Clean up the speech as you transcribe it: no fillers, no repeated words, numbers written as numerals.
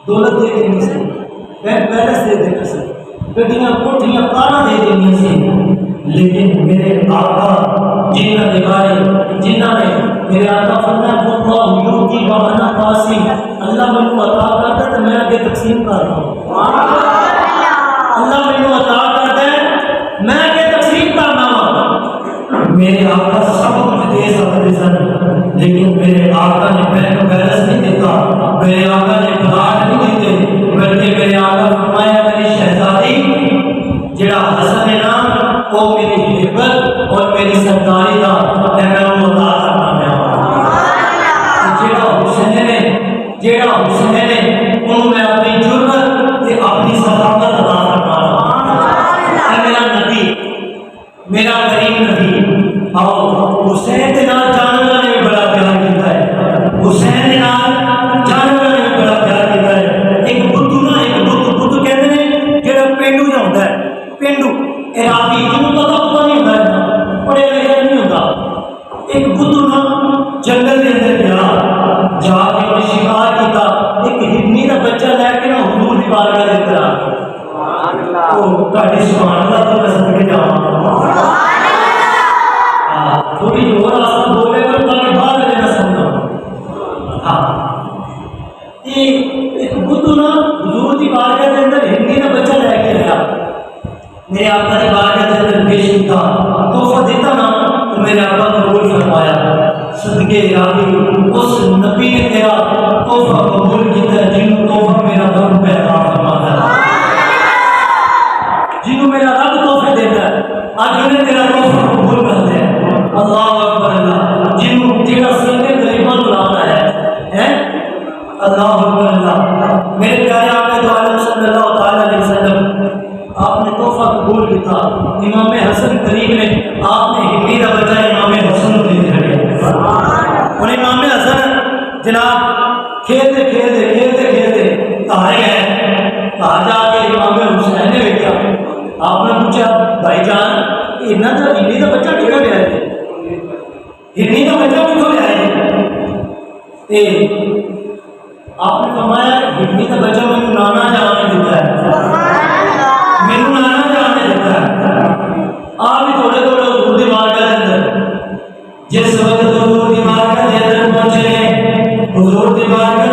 दौलत दे देनी सी, bank balance दे देना सी, गड्डियां कोठियां कारां दे देनी सी, लेकिन मेरे आका जिन्ना दिखाए जिन्होंने मेरे आका फरमाया अल्लाह युती व अना कासिम, अल्लाह मैनू अता करता तो मैं आगे तकसीम कर रहा हूं। अल्लाह मैनू अता करता है मैं आगे तकसीम करना वा। मेरे आका सब कुछ दे सकते सन, लेकिन मेरे आका ने बैंक बैलेंस नहीं देता, मेरे आका ने प्लाट नहीं देते, बल्कि मेरे आका फरमाया मेरी शहजादी जेड़ा हसन है ना वो मेरी हिब्बत और मेरी सरदारी का मैं उन्हें अता करना जेड़ा हुसैन ने उन्होंने मैं अपनी जुर्रत ते अपनी सदाकत अता फरमाना। मेरा नबी मेरा करीम नबी और हुसैन के नाल जानने वाले ने बड़ा प्यार किया है, हुसैन के नाल जानने वाले ने बड़ा प्यार किया है। एक बुद्धू ना एक बुद्धू कहते हैं जेड़ा पेंडू जा होता है, पेंडू इरादी जिन्होंने पता पता नहीं होता, पढ़े लिखे नहीं होता, एक बुद्धू ना जंगल के अंदर गया जाके उन्हें शिकार किया, एक हिरनी का बच्चा लैके ना हुजूर की बारगाह के अंदर आ गया। तो ਤੁਹਾਡੀ सुभान अल्लाह तो मैं सदके जाऊंगा थोड़ी जोर आस्था बोले तो ताकि बाहर लेना समझो। हाँ ये एक बुद्धू ना हुजूर की बारगाह के अंदर हिरनी का बच्चा लैके आया, मेरे आका की बारगाह के अंदर पेश किया, तोहफा देता ना तो मेरे आका कबूल फरमाया। सदके रावी उस नबी ने तेरा तोहफा कबूल किया जिन्होंने तोहफा मेरा रब पैदा फरमाता है, जिन्होंने मेरा रब तोहफे देता है, आज उन्हें तेरा तोहफा कबूल करते हैं। अल्लाह अकबर अल्लाह जिन्होंने जेड़ा सीने गरीबां को लाता है अल्लाह अकबर अल्लाह। मेरे प्यारे आका दो आलम सल्लल्लाहु अलैहि वसल्लम आपने तोहफा कबूल किया, इमाम हसन करीम ने आपने हिंदी का बच्चा इमाम हसन को दे दिया और इमाम हसन जनाब खेलते खेलते खेलते खेलते घर गए, घर जाके इमाम हुसैन ने देखा, आपने पूछा भाईजान इन्ना तो हिंदी का बच्चा किधर लिया है, हिंदी का बच्चा किधर लिया है? आपने फरमाया हिंदी का बच्चा मैंने नाना जाने देता है, मैंने नाना जाने देता है। आप भी थोड़े थोड़े हुजूर दी बारगाह के अंदर जिस वक्त हुजूर दी बारगाह के अंदर पहुंचे, हुजूर दी बारगाह